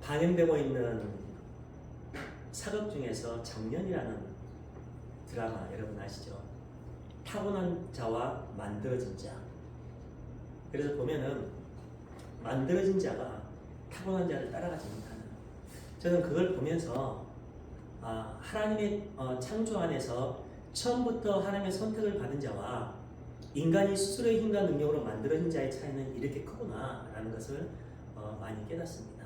방영되고 있는 사극 중에서 정년이라는 드라마 여러분 아시죠? 타고난 자와 만들어진 자. 그래서 보면은 만들어진 자가 타고난 자를 따라가지 못하는. 저는 그걸 보면서 하나님의 창조 안에서 처음부터 하나님의 선택을 받은 자와 인간이 스스로의 힘과 능력으로 만들어진 자의 차이는 이렇게 크구나 라는 것을 많이 깨닫습니다.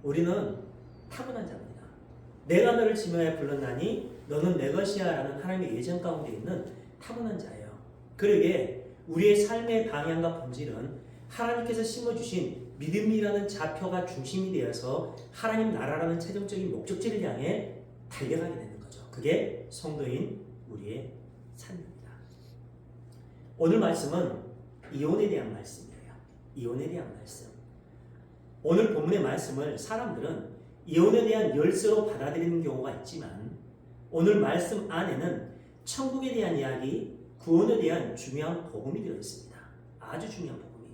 우리는 타고난 자입니다. 내가 너를 지명하여 불렀나니 너는 내 것이야 라는 하나님의 예정 가운데 있는 타고난 자예요. 그러기에 우리의 삶의 방향과 본질은 하나님께서 심어주신 믿음이라는 좌표가 중심이 되어서 하나님 나라라는 최종적인 목적지를 향해 달려가게 되는 거죠. 그게 성도인 우리의 삶입니다. 오늘 말씀은 이혼에 대한 말씀이에요. 이혼에 대한 말씀. 오늘 본문의 말씀을 사람들은 이혼에 대한 열쇠로 받아들이는 경우가 있지만 오늘 말씀 안에는 천국에 대한 이야기, 구원에 대한 중요한 복음이 되어 있습니다. 아주 중요한 복음이.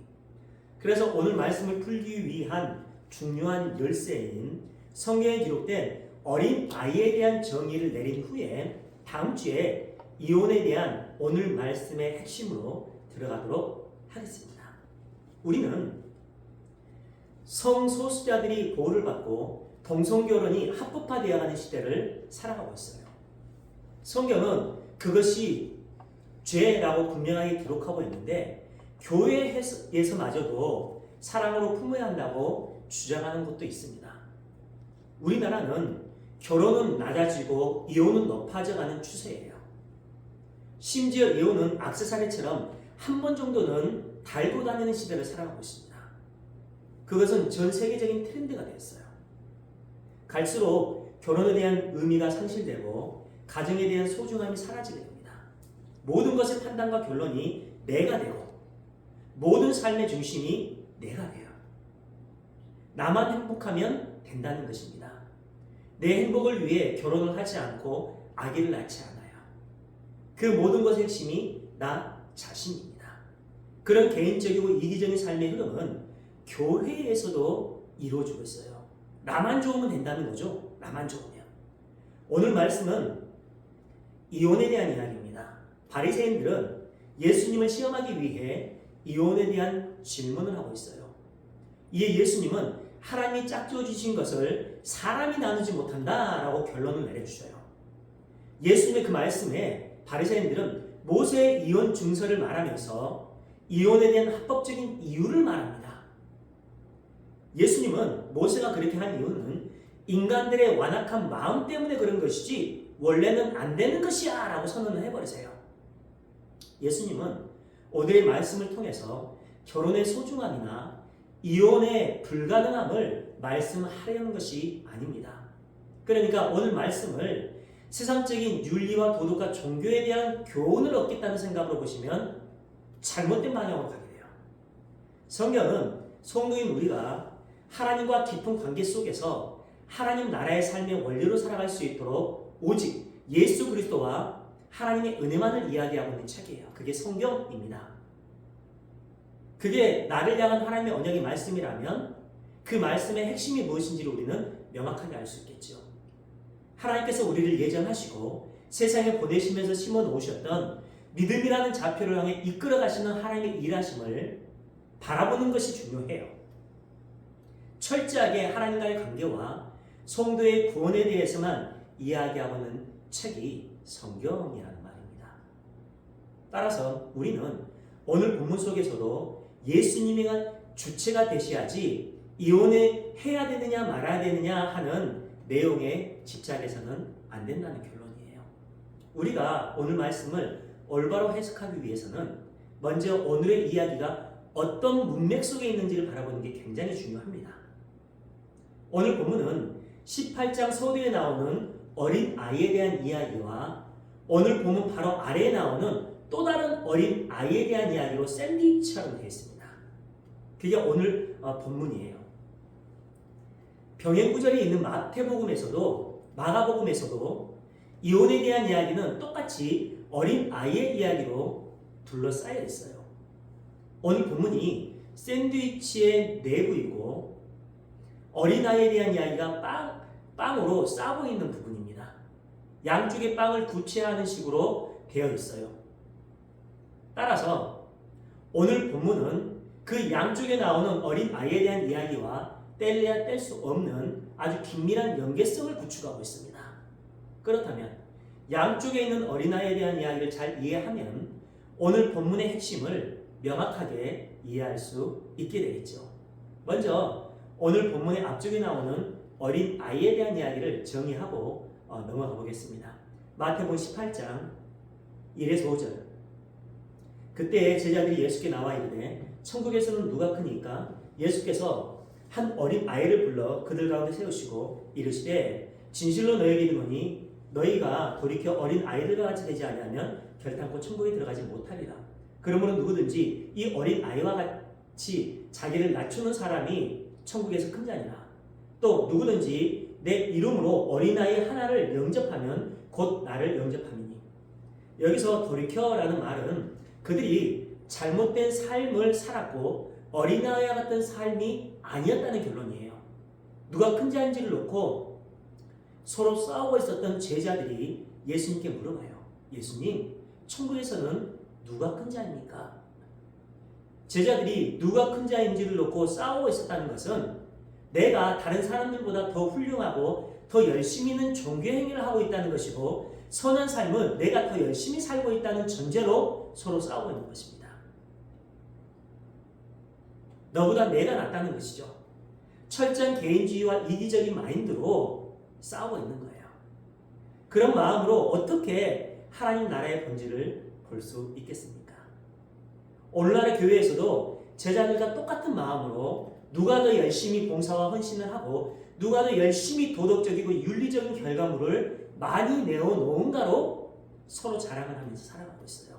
그래서 오늘 말씀을 풀기 위한 중요한 열쇠인 성경에 기록된 어린 아이에 대한 정의를 내린 후에 다음 주에 이혼에 대한 오늘 말씀의 핵심으로 들어가도록 하겠습니다. 우리는 성소수자들이 보호를 받고 동성결혼이 합법화되어가는 시대를 살아가고 있어요. 성경은 그것이 죄라고 분명하게 기록하고 있는데 교회에서마저도 사랑으로 품어야 한다고 주장하는 곳도 있습니다. 우리나라는 결혼은 낮아지고 이혼은 높아져가는 추세예요. 심지어 이혼은 액세서리처럼 한 번 정도는 달고 다니는 시대를 살아가고 있습니다. 그것은 전 세계적인 트렌드가 되었어요. 갈수록 결혼에 대한 의미가 상실되고 가정에 대한 소중함이 사라지게 됩니다. 모든 것의 판단과 결론이 내가 되고 모든 삶의 중심이 내가 돼요. 나만 행복하면 된다는 것입니다. 내 행복을 위해 결혼을 하지 않고 아기를 낳지 않아요. 그 모든 것의 핵심이 나 자신입니다. 그런 개인적이고 이기적인 삶의 흐름은 교회에서도 이루어지고 있어요. 나만 좋으면 된다는 거죠. 나만 좋으면. 오늘 말씀은 이혼에 대한 이야기입니다. 바리새인들은 예수님을 시험하기 위해 이혼에 대한 질문을 하고 있어요. 이에 예수님은 하나님이 짝지어 주신 것을 사람이 나누지 못한다라고 결론을 내려주셔요. 예수님의 그 말씀에 바리새인들은 모세의 이혼 증서를 말하면서 이혼에 대한 합법적인 이유를 말합니다. 예수님은 모세가 그렇게 한 이유는 인간들의 완악한 마음 때문에 그런 것이지 원래는 안 되는 것이야 라고 선언을 해버리세요. 예수님은 오늘의 말씀을 통해서 결혼의 소중함이나 이혼의 불가능함을 말씀하려는 것이 아닙니다. 그러니까 오늘 말씀을 세상적인 윤리와 도덕과 종교에 대한 교훈을 얻겠다는 생각으로 보시면 잘못된 방향으로 가게 돼요. 성경은 성도인 우리가 하나님과 깊은 관계 속에서 하나님 나라의 삶의 원리로 살아갈 수 있도록 오직 예수 그리스도와 하나님의 은혜만을 이야기하고 있는 책이에요. 그게 성경입니다. 그게 나를 향한 하나님의 언약의 말씀이라면 그 말씀의 핵심이 무엇인지를 우리는 명확하게 알 수 있겠죠. 하나님께서 우리를 예정하시고 세상에 보내시면서 심어 놓으셨던 믿음이라는 좌표를 향해 이끌어 가시는 하나님의 일하심을 바라보는 것이 중요해요. 철저하게 하나님과의 관계와 성도의 구원에 대해서만 이야기하고는 책이 성경이라는 말입니다. 따라서 우리는 오늘 본문 속에서도 예수님이 주체가 되셔야지 이혼을 해야 되느냐 말아야 되느냐 하는 내용에 집착해서는 안 된다는 결론이에요. 우리가 오늘 말씀을 올바로 해석하기 위해서는 먼저 오늘의 이야기가 어떤 문맥 속에 있는지를 바라보는 게 굉장히 중요합니다. 오늘 본문은 18장 서두에 나오는 어린 아이에 대한 이야기와 오늘 본문 바로 아래에 나오는 또 다른 어린 아이에 대한 이야기로 샌드위치처럼 되어 있습니다. 그게 오늘 본문이에요. 병행구절이 있는 마태복음에서도 마가복음에서도 이혼에 대한 이야기는 똑같이 어린 아이의 이야기로 둘러싸여 있어요. 오늘 본문이 샌드위치의 내부이고 어린아이에 대한 이야기가 빵으로 싸고 있는 부분입니다. 양쪽의 빵을 구체화하는 식으로 되어 있어요. 따라서 오늘 본문은 그 양쪽에 나오는 어린아이에 대한 이야기와 뗄래야 뗄 수 없는 아주 긴밀한 연계성을 구축하고 있습니다. 그렇다면 양쪽에 있는 어린아이에 대한 이야기를 잘 이해하면 오늘 본문의 핵심을 명확하게 이해할 수 있게 되겠죠. 먼저 오늘 본문의 앞쪽에 나오는 어린아이에 대한 이야기를 정의하고 넘어가 보겠습니다. 마태복음 18장 1에서 5절. 그때 제자들이 예수께 나와 이르되 천국에서는 누가 크니까 예수께서 한 어린아이를 불러 그들 가운데 세우시고 이르시되 진실로 너희에게 이르노니 너희가 돌이켜 어린아이들과 같이 되지 아니하면 결단코 천국에 들어가지 못하리라. 그러므로 누구든지 이 어린아이와 같이 자기를 낮추는 사람이 천국에서 큰 자니라. 또 누구든지 내 이름으로 어린아이 하나를 영접하면 곧 나를 영접함이니. 여기서 돌이켜라는 말은 그들이 잘못된 삶을 살았고 어린아이와 같은 삶이 아니었다는 결론이에요. 누가 큰 자인지를 놓고 서로 싸우고 있었던 제자들이 예수님께 물어봐요. 예수님, 천국에서는 누가 큰 자입니까? 제자들이 누가 큰 자인지를 놓고 싸우고 있었다는 것은 내가 다른 사람들보다 더 훌륭하고 더 열심히 있는 종교 행위를 하고 있다는 것이고 선한 삶은 내가 더 열심히 살고 있다는 전제로 서로 싸우고 있는 것입니다. 너보다 내가 낫다는 것이죠. 철저한 개인주의와 이기적인 마인드로 싸우고 있는 거예요. 그런 마음으로 어떻게 하나님 나라의 본질을 볼 수 있겠습니까? 오늘날의 교회에서도 제자들과 똑같은 마음으로 누가 더 열심히 봉사와 헌신을 하고 누가 더 열심히 도덕적이고 윤리적인 결과물을 많이 내어놓은가로 서로 자랑을 하면서 살아가고 있어요.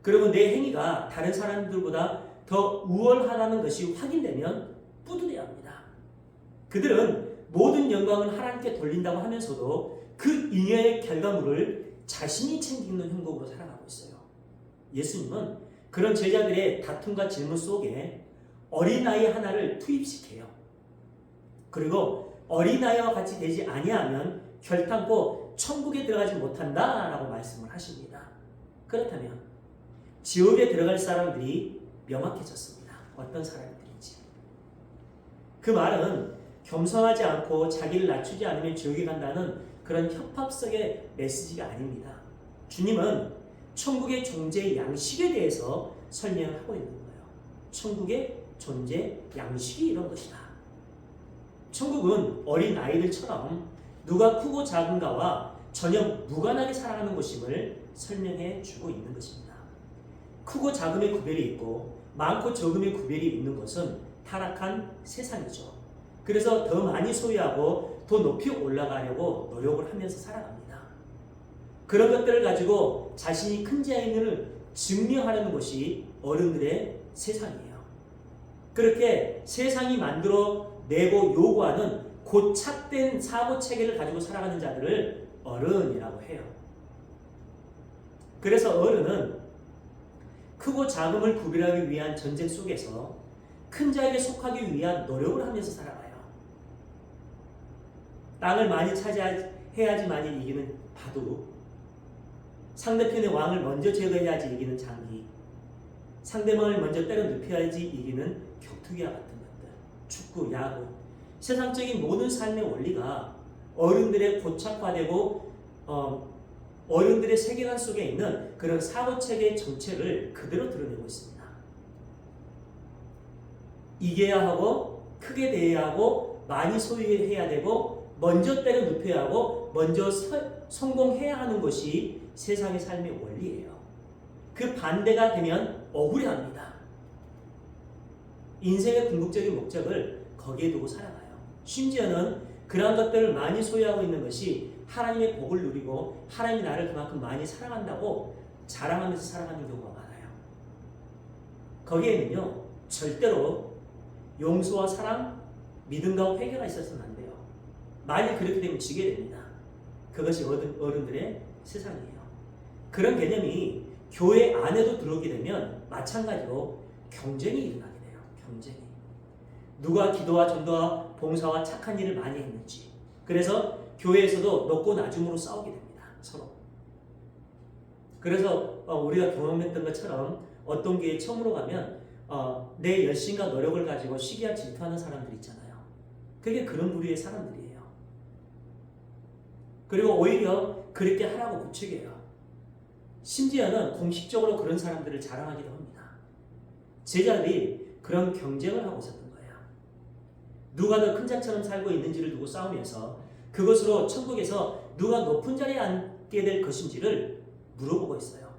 그러면 내 행위가 다른 사람들보다 더 우월하다는 것이 확인되면 뿌듯해야 합니다. 그들은 모든 영광을 하나님께 돌린다고 하면서도 그 잉여의 결과물을 자신이 챙기는 형국으로 살아가고 있어요. 예수님은 그런 제자들의 다툼과 질문 속에 어린아이 하나를 투입시켜요. 그리고 어린아이와 같이 되지 아니하면 결단코 천국에 들어가지 못한다라고 말씀을 하십니다. 그렇다면 지옥에 들어갈 사람들이 명확해졌습니다. 어떤 사람들인지. 그 말은 겸손하지 않고 자기를 낮추지 않으면 지옥에 간다는 그런 협박성의 메시지가 아닙니다. 주님은 천국의 존재 양식에 대해서 설명을 하고 있는 거예요. 천국의 존재 양식이 이런 것이다. 천국은 어린 아이들처럼 누가 크고 작은가와 전혀 무관하게 살아가는 곳임을 설명해 주고 있는 것입니다. 크고 작음의 구별이 있고 많고 적음의 구별이 있는 것은 타락한 세상이죠. 그래서 더 많이 소유하고 더 높이 올라가려고 노력을 하면서 살아갑니다. 그런 것들을 가지고 자신이 큰 자임을 증명하려는 것이 어른들의 세상이에요. 그렇게 세상이 만들어 내고 요구하는 고착된 사고체계를 가지고 살아가는 자들을 어른이라고 해요. 그래서 어른은 크고 작음을 구별하기 위한 전쟁 속에서 큰 자에게 속하기 위한 노력을 하면서 살아가요. 땅을 많이 차지해야지만이 이기는 바둑, 상대편의 왕을 먼저 제거해야지 이기는 장기, 상대방을 먼저 때려 눕혀야지 이기는 격투기와 같은 것들, 축구, 야구, 세상적인 모든 삶의 원리가 어른들의 고착화되고 어른들의 세계관 속에 있는 그런 사고체계의 정체를 그대로 드러내고 있습니다. 이겨야 하고 크게 대해야 하고 많이 소유해야 되고 먼저 때려 눕혀야 하고 먼저 성공해야 하는 것이 세상의 삶의 원리예요. 그 반대가 되면 억울해합니다. 인생의 궁극적인 목적을 거기에 두고 살아가요. 심지어는 그러한 것들을 많이 소유하고 있는 것이 하나님의 복을 누리고 하나님이 나를 그만큼 많이 사랑한다고 자랑하면서 살아가는 경우가 많아요. 거기에는요 절대로 용서와 사랑, 믿음과 회개가 있어서는 안 돼요. 만일 그렇게 되면 지게 됩니다. 그것이 어른들의 세상이에요. 그런 개념이 교회 안에도 들어오게 되면 마찬가지로 경쟁이 일어나게 돼요. 경쟁이. 누가 기도와 전도와 봉사와 착한 일을 많이 했는지. 그래서 교회에서도 높고 낮음으로 싸우게 됩니다. 서로. 그래서 우리가 경험했던 것처럼 어떤 교회에 처음으로 가면 내 열심과 노력을 가지고 시기와 질투하는 사람들 있잖아요. 그게 그런 부류의 사람들이에요. 그리고 오히려 그렇게 하라고 부추겨요. 심지어는 공식적으로 그런 사람들을 자랑하기도 합니다. 제자들이 그런 경쟁을 하고 있었던 거예요. 누가 더 큰 자처럼 살고 있는지를 두고 싸우면서 그것으로 천국에서 누가 높은 자리에 앉게 될 것인지를 물어보고 있어요.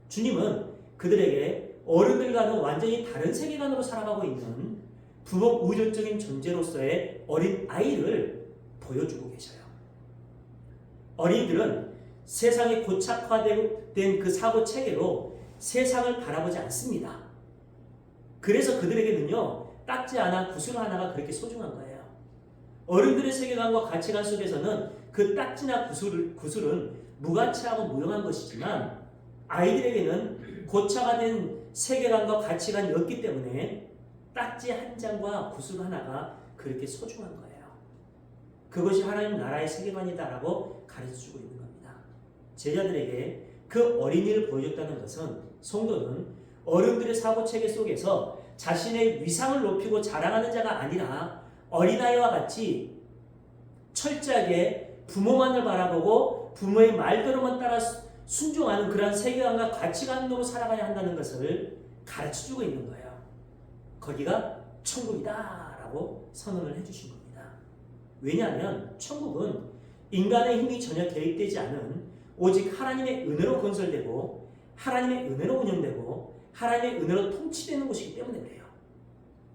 주님은 그들에게 어른들과는 완전히 다른 세계관으로 살아가고 있는 부모 우주적인 존재로서의 어린 아이를 보여주고 계셔요. 어린이들은 세상에 고착화된 그 사고 체계로 세상을 바라보지 않습니다. 그래서 그들에게는요, 딱지 하나, 구슬 하나가 그렇게 소중한 거예요. 어른들의 세계관과 가치관 속에서는 그 딱지나 구슬은 무가치하고 무용한 것이지만 아이들에게는 고착화된 세계관과 가치관이었기 때문에 딱지 한 장과 구슬 하나가 그렇게 소중한 거예요. 그것이 하나님 나라의 세계관이다라고 가르쳐주고 있는 겁니다. 제자들에게 그 어린이를 보여줬다는 것은 성도는 어른들의 사고체계 속에서 자신의 위상을 높이고 자랑하는 자가 아니라 어린아이와 같이 철저하게 부모만을 바라보고 부모의 말대로만 따라 순종하는 그러한 세계관과 가치관으로 살아가야 한다는 것을 가르쳐주고 있는 거예요. 거기가 천국이다라고 선언을 해주신 겁니다. 왜냐하면 천국은 인간의 힘이 전혀 개입되지 않은 오직 하나님의 은혜로 건설되고 하나님의 은혜로 운영되고 하나님의 은혜로 통치되는 곳이기 때문에 그래요.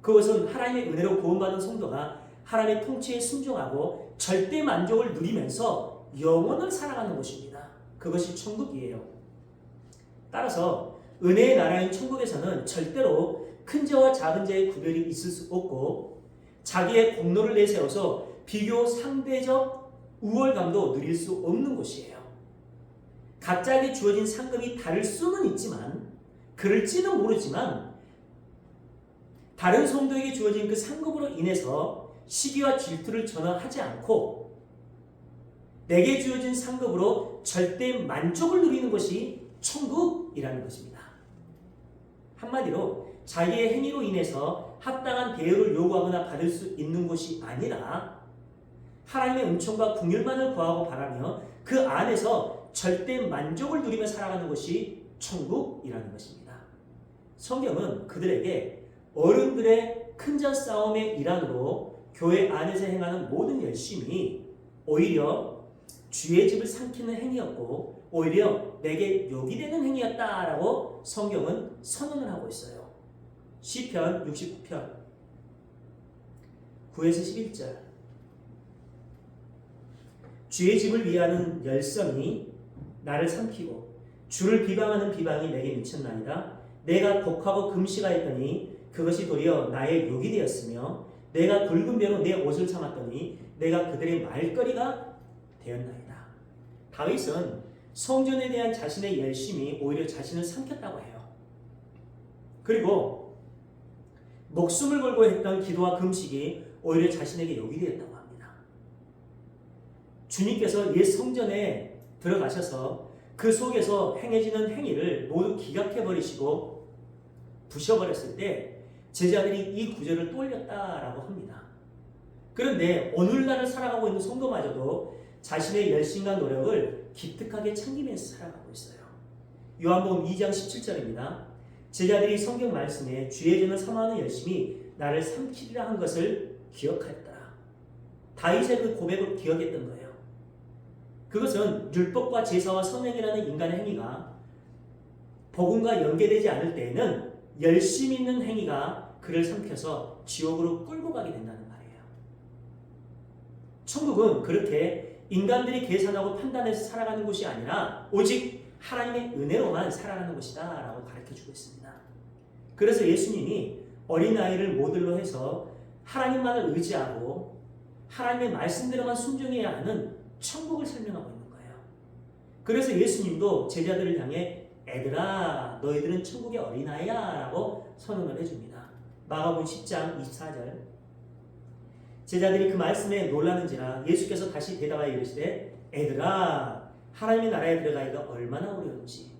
그것은 하나님의 은혜로 구원받은 성도가 하나님의 통치에 순종하고 절대 만족을 누리면서 영원을 살아가는 곳입니다. 그것이 천국이에요. 따라서 은혜의 나라인 천국에서는 절대로 큰 자와 작은 자의 구별이 있을 수 없고 자기의 공로를 내세워서 비교 상대적 우월감도 누릴 수 없는 곳이에요. 각자에게 주어진 상급이 다를 수는 있지만 그럴지는 모르지만 다른 성도에게 주어진 그 상급으로 인해서 시기와 질투를 전혀 하지 않고 내게 주어진 상급으로 절대 만족을 누리는 것이 천국이라는 것입니다. 한마디로 자기의 행위로 인해서 합당한 대우를 요구하거나 받을 수 있는 것이 아니라 하나님의 은총과 긍휼만을 구하고 바라며 그 안에서 절대 만족을 누리며 살아가는 것이 천국이라는 것입니다. 성경은 그들에게 어른들의 큰자 싸움의 일환으로 교회 안에서 행하는 모든 열심이 오히려 주의 집을 삼키는 행위였고 오히려 내게 욕이 되는 행위였다라고 성경은 선언을 하고 있어요. 시편 69편 9에서 11절 주의 집을 위하는 열성이 나를 삼키고 주를 비방하는 비방이 내게 미쳤나이다. 내가 독하고 금식하였더니 그것이 도리어 나의 욕이 되었으며 내가 굵은 배로 내 옷을 삼았더니 내가 그들의 말거리가 되었나이다. 다윗은 성전에 대한 자신의 열심이 오히려 자신을 삼켰다고 해요. 그리고 목숨을 걸고 했던 기도와 금식이 오히려 자신에게 욕이 되었다고 합니다. 주님께서 옛 성전에 들어가셔서 그 속에서 행해지는 행위를 모두 기각해버리시고 부셔버렸을 때 제자들이 이 구절을 떠올렸다라고 합니다. 그런데 오늘날을 살아가고 있는 성도마저도 자신의 열심과 노력을 기특하게 챙기면서 살아가고 있어요. 요한복음 2장 17절입니다. 제자들이 성경 말씀에 주의 전을 삼하는 열심이 나를 삼키리라 한 것을 기억하였더라. 다윗의 그 고백을 기억했던 거예요. 그것은 율법과 제사와 선행이라는 인간의 행위가 복음과 연계되지 않을 때에는 열심 있는 행위가 그를 삼켜서 지옥으로 끌고 가게 된다는 말이에요. 천국은 그렇게 인간들이 계산하고 판단해서 살아가는 곳이 아니라 오직 하나님의 은혜로만 살아가는 곳이다 라고 가르쳐주고 있습니다. 그래서 예수님이 어린아이를 모델로 해서 하나님만을 의지하고 하나님의 말씀대로만 순종해야 하는 천국을 설명하고 있는 거예요. 그래서 예수님도 제자들을 향해 애들아 너희들은 천국의 어린아이야 라고 선언을 해줍니다. 마가복음 10장 24절 제자들이 그 말씀에 놀라는지라 예수께서 다시 대답하여 이르시되 애들아 하나님의 나라에 들어가기가 얼마나 어려운지.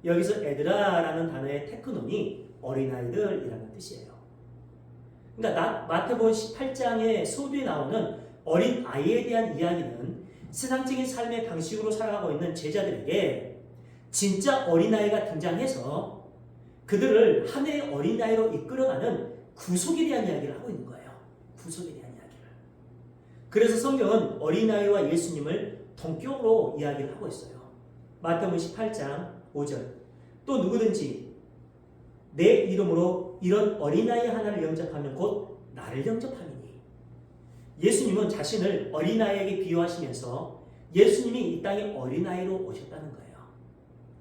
여기서 애들아라는 단어의 테크논이 어린아이들이라는 뜻이에요. 그러니까 마태복음 18장의 서두에 나오는 어린 아이에 대한 이야기는 세상적인 삶의 방식으로 살아가고 있는 제자들에게 진짜 어린아이가 등장해서 그들을 하늘의 어린아이로 이끌어가는 구속에 대한 이야기를 하고 있는 거예요. 구속에 대한 이야기를. 그래서 성경은 어린아이와 예수님을 동격으로 이야기를 하고 있어요. 마태복음 18장 5절. 또 누구든지 내 이름으로 이런 어린아이 하나를 영접하면 곧 나를 영접함이니. 예수님은 자신을 어린아이에게 비유하시면서 예수님이 이 땅에 어린아이로 오셨다는 거예요.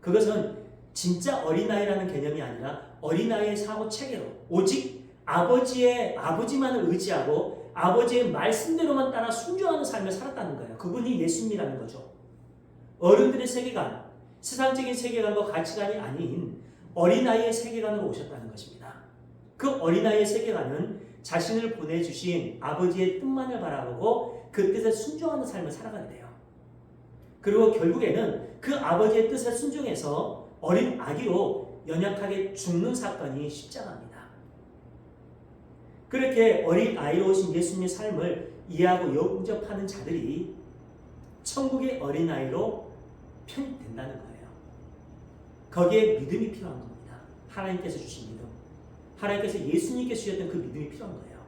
그것은 진짜 어린아이라는 개념이 아니라 어린아이의 사고 체계로 오직 아버지만을 의지하고 아버지의 말씀대로만 따라 순종하는 삶을 살았다는 거예요. 그분이 예수님이라는 거죠. 어른들의 세계관, 세상적인 세계관과 가치관이 아닌 어린아이의 세계관으로 오셨다는 것입니다. 그 어린아이의 세계관은 자신을 보내주신 아버지의 뜻만을 바라보고 그 뜻에 순종하는 삶을 살아가게 돼요. 그리고 결국에는 그 아버지의 뜻에 순종해서 어린 아기로 연약하게 죽는 사건이 십자가입니다. 그렇게 어린 아이로 오신 예수님의 삶을 이해하고 영접하는 자들이 천국의 어린아이로 편입된다는 거예요. 거기에 믿음이 필요한 겁니다. 하나님께서 주신 믿음. 하나님께서 예수님께서 주셨던 그 믿음이 필요한 거예요.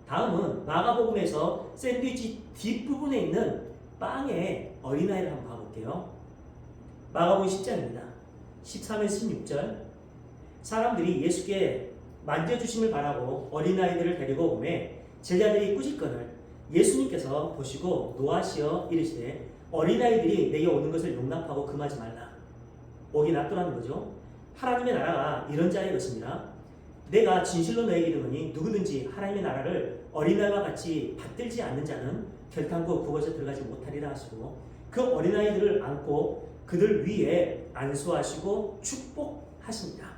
다음은 마가복음에서 샌드위치 뒷부분에 있는 빵의 어린아이를 한번 봐볼게요. 마가복음 10장입니다. 13절 16절. 사람들이 예수께 만져주심을 바라고 어린아이들을 데리고 오매 제자들이 꾸짖거늘 예수님께서 보시고 노하시어 이르시되 어린아이들이 내게 오는 것을 용납하고 금하지 말라. 오기 놔두라는 거죠. 하나님의 나라가 이런 자의 것입니다. 내가 진실로 너에게 이르노니 누구든지 하나님의 나라를 어린아이와 같이 받들지 않는 자는 결탄코 그곳에 들어가지 못하리라 하시고 그 어린아이들을 안고 그들 위에 안수하시고 축복하십니다.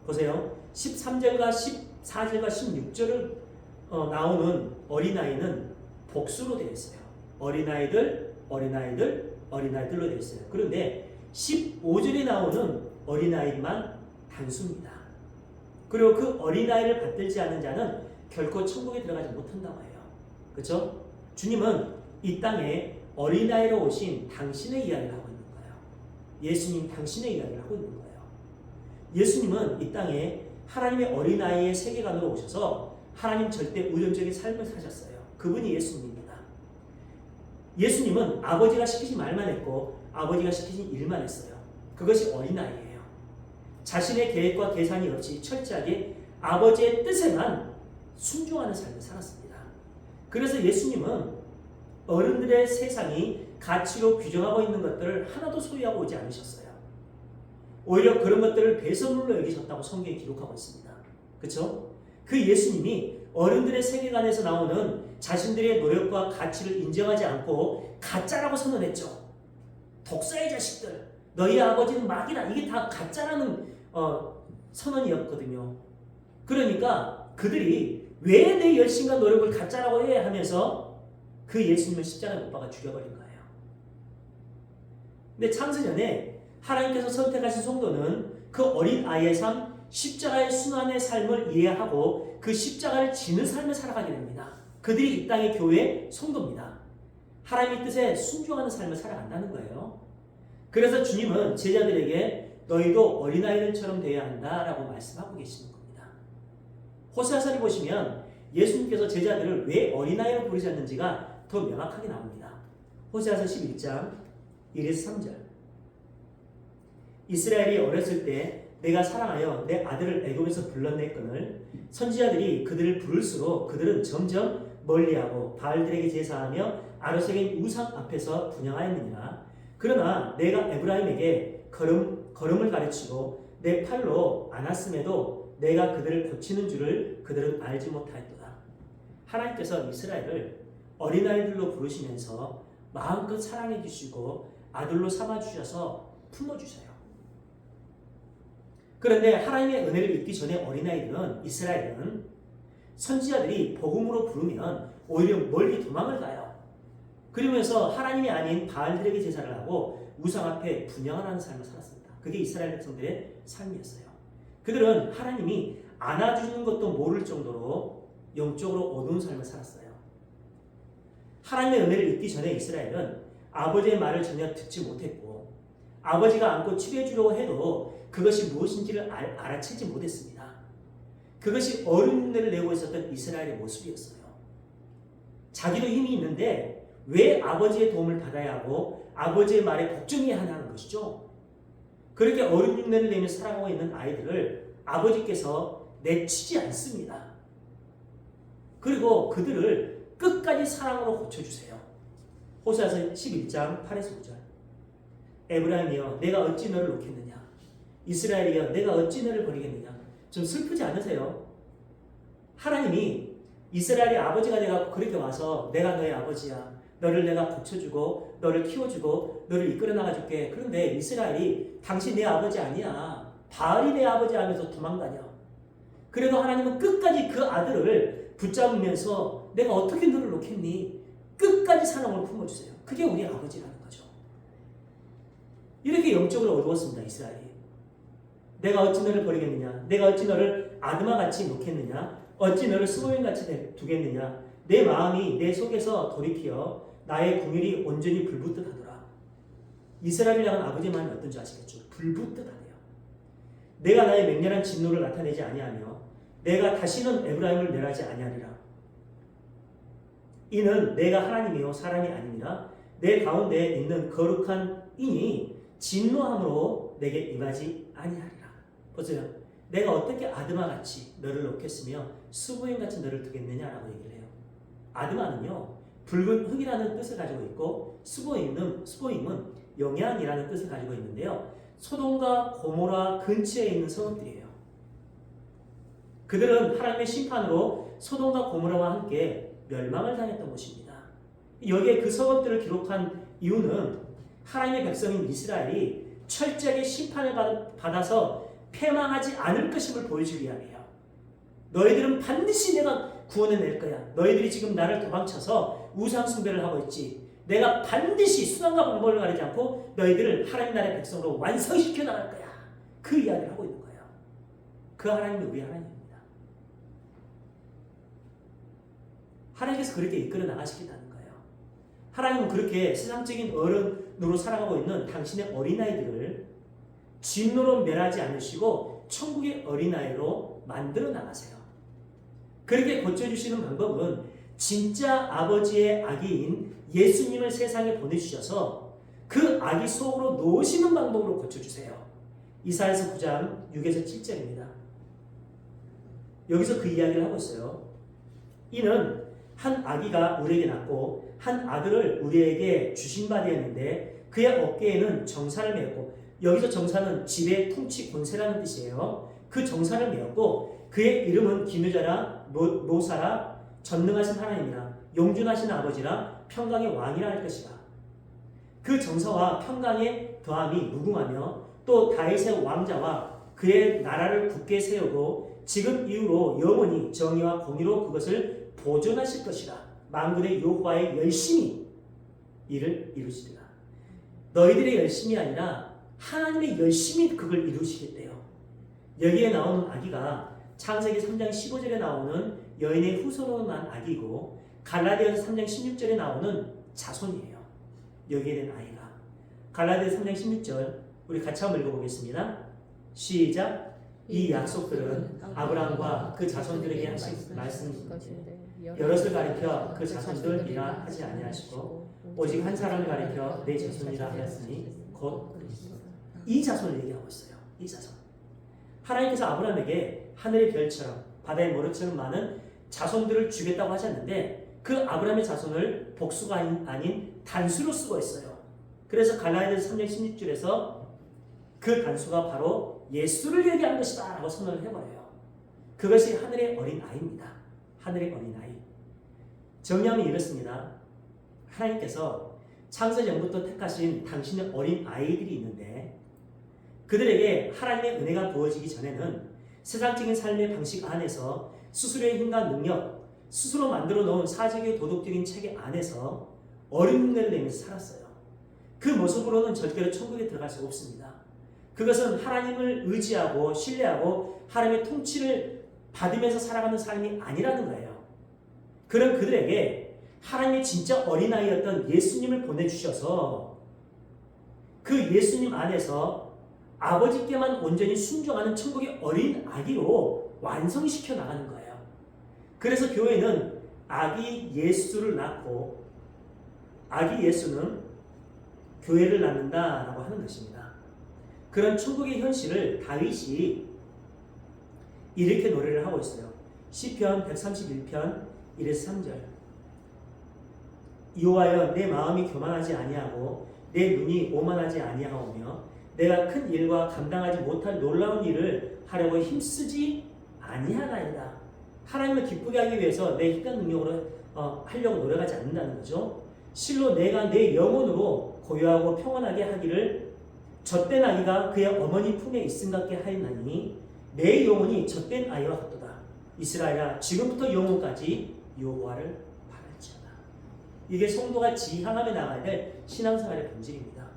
보세요. 13절과 14절과 16절을 나오는 어린아이는 복수로 되어 있어요. 어린아이들, 어린아이들, 어린아이들로 되어 있어요. 그런데 15절에 나오는 어린아이만 단수입니다. 그리고 그 어린아이를 받들지 않는 자는 결코 천국에 들어가지 못한다고 해요. 그렇죠? 주님은 이 땅에 어린아이로 오신 당신의 이야기를 하고 있는 거예요. 예수님 당신의 이야기를 하고 있는 거예요. 예수님은 이 땅에 하나님의 어린아이의 세계관으로 오셔서 하나님 절대 의존적인 삶을 사셨어요. 그분이 예수님입니다. 예수님은 아버지가 시키신 말만 했고 아버지가 시키신 일만 했어요. 그것이 어린아이예요. 자신의 계획과 계산이 없이 철저하게 아버지의 뜻에만 순종하는 삶을 살았습니다. 그래서 예수님은 어른들의 세상이 가치로 규정하고 있는 것들을 하나도 소유하고 오지 않으셨어요. 오히려 그런 것들을 배설물로 여기셨다고 성경이 기록하고 있습니다. 그렇죠? 그 예수님이 어른들의 세계관에서 나오는 자신들의 노력과 가치를 인정하지 않고 가짜라고 선언했죠. 독사의 자식들, 너희 아버지는 막이다. 이게 다 가짜라는 선언이었거든요. 그러니까 그들이 왜 내 열심과 노력을 가짜라고 해 하면서 그 예수님을 십자가에 못 박아 죽여버린 거예요. 근데 창세전에 하나님께서 선택하신 성도는 그 어린 아이의 삶, 십자가의 순환의 삶을 이해하고 그 십자가를 지는 삶을 살아가게 됩니다. 그들이 이 땅의 교회 성도입니다. 하나님의 뜻에 순종하는 삶을 살아간다는 거예요. 그래서 주님은 제자들에게 너희도 어린아이들처럼 되어야 한다라고 말씀하고 계시는 겁니다. 호세아서를 보시면 예수님께서 제자들을 왜 어린아이로 부르셨는지가 더 명확하게 나옵니다. 호세아서 11장 1에서 3절. 이스라엘이 어렸을 때 내가 사랑하여 내 아들을 애굽에서 불러냈거늘 선지자들이 그들을 부를수록 그들은 점점 멀리하고 바알들에게 제사하며 아르색인 우상 앞에서 분향하였느니라. 그러나 내가 에브라임에게 걸음을 가르치고 내 팔로 안았음에도 내가 그들을 고치는 줄을 그들은 알지 못하였도다. 하나님께서 이스라엘을 어린아이들로 부르시면서 마음껏 사랑해 주시고 아들로 삼아 주셔서 품어 주셔요. 그런데 하나님의 은혜를 입기 전에 어린아이들은 이스라엘은 선지자들이 복음으로 부르면 오히려 멀리 도망을 가요. 그러면서 하나님이 아닌 바알들에게 제사를 하고 우상 앞에 분향을 하는 삶을 살았습니다. 그게 이스라엘 백성들의 삶이었어요. 그들은 하나님이 안아주는 것도 모를 정도로 영적으로 어두운 삶을 살았어요. 하나님의 은혜를 잊기 전에 이스라엘은 아버지의 말을 전혀 듣지 못했고 아버지가 안고 치료해 주려고 해도 그것이 무엇인지를 알아채지 못했습니다. 그것이 어른들을 내고 있었던 이스라엘의 모습이었어요. 자기도 힘이 있는데 왜 아버지의 도움을 받아야 하고 아버지의 말에 복종해야 하는 것이죠. 그렇게 어른 흉내를 내며 살아가고 있는 아이들을 아버지께서 내치지 않습니다. 그리고 그들을 끝까지 사랑으로 고쳐주세요. 호세아서 11장 8에서 9절. 에브라임이여 내가 어찌 너를 놓겠느냐, 이스라엘이여 내가 어찌 너를 버리겠느냐. 좀 슬프지 않으세요? 하나님이 이스라엘의 아버지가 돼서 그렇게 와서 내가 너의 아버지야, 너를 내가 고쳐주고 너를 키워주고 너를 이끌어 나가줄게. 그런데 이스라엘이 당신 내 아버지 아니야, 바알이 내 아버지 하면서 도망다녀. 그래도 하나님은 끝까지 그 아들을 붙잡으면서 내가 어떻게 너를 놓겠니? 끝까지 사랑을 품어주세요. 그게 우리 아버지라는 거죠. 이렇게 영적으로 어두웠습니다. 이스라엘이. 내가 어찌 너를 버리겠느냐, 내가 어찌 너를 아드마같이 놓겠느냐, 어찌 너를 스모인같이 두겠느냐. 내 마음이 내 속에서 돌이키어 나의 궁율이 온전히 불붙듯 하더라. 이스라엘을 향한 아버지의 마음이 어떤지 아시겠죠? 불붙듯 하네요. 내가 나의 맹렬한 진노를 나타내지 아니하며 내가 다시는 에브라임을 멸하지 아니하리라. 이는 내가 하나님이요 사람이 아니니라. 내 가운데 있는 거룩한 인이 진노함으로 내게 임하지 아니하리라. 보세요. 내가 어떻게 아드마같이 너를 놓겠으며 수부인같이 너를 두겠느냐라고 얘기를 해요. 아드마는요 붉은 흙이라는 뜻을 가지고 있고 수보임은 영양이라는 뜻을 가지고 있는데요. 소돔과 고모라 근처에 있는 성읍들이에요. 그들은 하나님의 심판으로 소돔과 고모라와 함께 멸망을 당했던 곳입니다. 여기에 그 성읍들을 기록한 이유는 하나님의 백성인 이스라엘이 철저하게 심판을 받아서 패망하지 않을 것임을 보여주기 위함이에요. 너희들은 반드시 내가 구원해낼 거야. 너희들이 지금 나를 도망쳐서 우상 숭배를 하고 있지. 내가 반드시 수단과 방법을 가리지 않고 너희들을 하나님 나라의 백성으로 완성시켜 나갈 거야. 그 이야기를 하고 있는 거예요. 그 하나님이 우리 하나님입니다. 하나님께서 그렇게 이끌어 나가시겠다는 거예요. 하나님은 그렇게 세상적인 어른으로 살아가고 있는 당신의 어린아이들을 진노로 멸하지 않으시고 천국의 어린아이로 만들어 나가세요. 그렇게 고쳐주시는 방법은 진짜 아버지의 아기인 예수님을 세상에 보내주셔서 그 아기 속으로 놓으시는 방법으로 고쳐주세요. 이사야서 9장 6에서 7절입니다. 여기서 그 이야기를 하고 있어요. 이는 한 아기가 우리에게 낳고 한 아들을 우리에게 주신 바 되었는데 그의 어깨에는 정사를 메었고, 여기서 정사는 지배, 통치, 권세라는 뜻이에요. 그 정사를 메었고 그의 이름은 기묘자라 노사라 전능하신 하나님이라 용준하신 아버지라 평강의 왕이라 할 것이다. 그 정사와 평강의 더함이 무궁하며 또 다윗의 왕자와 그의 나라를 굳게 세우고 지금 이후로 영원히 정의와 공의로 그것을 보존하실 것이라. 만군의 여호와의 열심히 이를 이루시리라. 너희들의 열심이 아니라 하나님의 열심히 그걸 이루시겠대요. 여기에 나오는 아기가 창세기 3장 15절에 나오는 여인의 후손으로 난 아기고 갈라디아서 3장 16절에 나오는 자손이에요. 여기에 된 아이가. 갈라디아서 3장 16절 우리 같이 한번 읽어보겠습니다. 시작. 이 약속들은 아브라함과 그 자손들에게 하신 말씀인데 여럿을 가리켜 그 자손들이라 하지 아니하시고 오직 한 사람을 가리켜 내 자손이라 하였으니 곧 이 자손을 얘기하고 있어요. 이 자손. 하나님께서 아브라함에게 하늘의 별처럼 바다의 모래처럼 많은 자손들을 주겠다고 하셨는데 그 아브라함의 자손을 복수가 아닌 단수로 쓰고 있어요. 그래서 갈라디아서 3장 16절에서 그 단수가 바로 예수를 얘기한 것이다 라고 선언을 해버려요. 그것이 하늘의 어린아이입니다. 하늘의 어린아이. 정리하면 이렇습니다. 하나님께서 창세 전부터 택하신 당신의 어린아이들이 있는데 그들에게 하나님의 은혜가 부어지기 전에는 세상적인 삶의 방식 안에서 스스로의 힘과 능력, 스스로 만들어 놓은 사적의 도덕적인 체계 안에서 어린 흉내를 내면서 살았어요. 그 모습으로는 절대로 천국에 들어갈 수 없습니다. 그것은 하나님을 의지하고 신뢰하고 하나님의 통치를 받으면서 살아가는 삶이 아니라는 거예요. 그런 그들에게 하나님의 진짜 어린아이였던 예수님을 보내주셔서 그 예수님 안에서 아버지께만 온전히 순종하는 천국의 어린 아기로 완성시켜 나가는 거예요. 그래서 교회는 아기 예수를 낳고 아기 예수는 교회를 낳는다라고 하는 것입니다. 그런 천국의 현실을 다윗이 이렇게 노래를 하고 있어요. 시편 131편 1에서 3절. 여호와여 내 마음이 교만하지 아니하고 내 눈이 오만하지 아니하오며 내가 큰 일과 감당하지 못할 놀라운 일을 하려고 힘쓰지 아니하나이다. 하나님을 기쁘게 하기 위해서 내 힘과 능력으로 하려고 노력하지 않는다는 거죠. 실로 내가 내 영혼으로 고요하고 평안하게 하기를 젖된 아기가 그의 어머니 품에 있음 같게 하였나니 내 영혼이 젖된 아이와 같도다. 이스라엘아 지금부터 영혼까지 여호와를 바랄지어다. 이게 성도가 지향하며 나가야 될 신앙생활의 본질입니다.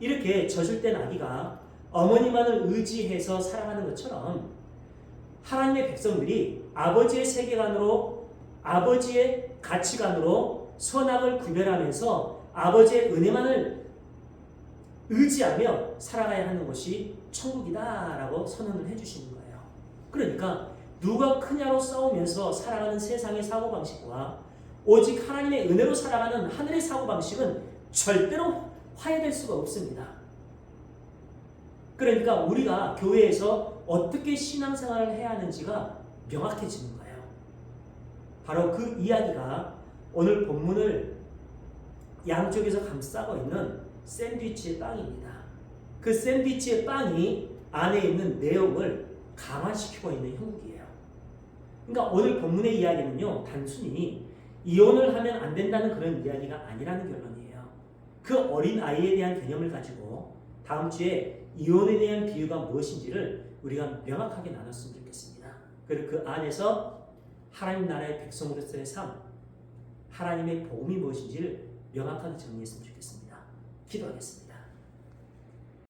이렇게 젖을 땐 아기가 어머니만을 의지해서 살아가는 것처럼 하나님의 백성들이 아버지의 세계관으로 아버지의 가치관으로 선악을 구별하면서 아버지의 은혜만을 의지하며 살아가야 하는 것이 천국이다라고 선언을 해주시는 거예요. 그러니까 누가 크냐로 싸우면서 살아가는 세상의 사고방식과 오직 하나님의 은혜로 살아가는 하늘의 사고방식은 절대로 화해될 수가 없습니다. 그러니까 우리가 교회에서 어떻게 신앙생활을 해야 하는지가 명확해지는 거예요. 바로 그 이야기가 오늘 본문을 양쪽에서 감싸고 있는 샌드위치의 빵입니다. 그 샌드위치의 빵이 안에 있는 내용을 강화시키고 있는 형국이에요. 그러니까 오늘 본문의 이야기는요, 단순히 이혼을 하면 안 된다는 그런 이야기가 아니라는 결론이에요. 그 어린 아이에 대한 개념을 가지고 다음 주에 이혼에 대한 비유가 무엇인지를 우리가 명확하게 나눴으면 좋겠습니다. 그리고 그 안에서 하나님 나라의 백성으로서의 삶, 하나님의 복음이 무엇인지를 명확하게 정리했으면 좋겠습니다. 기도하겠습니다.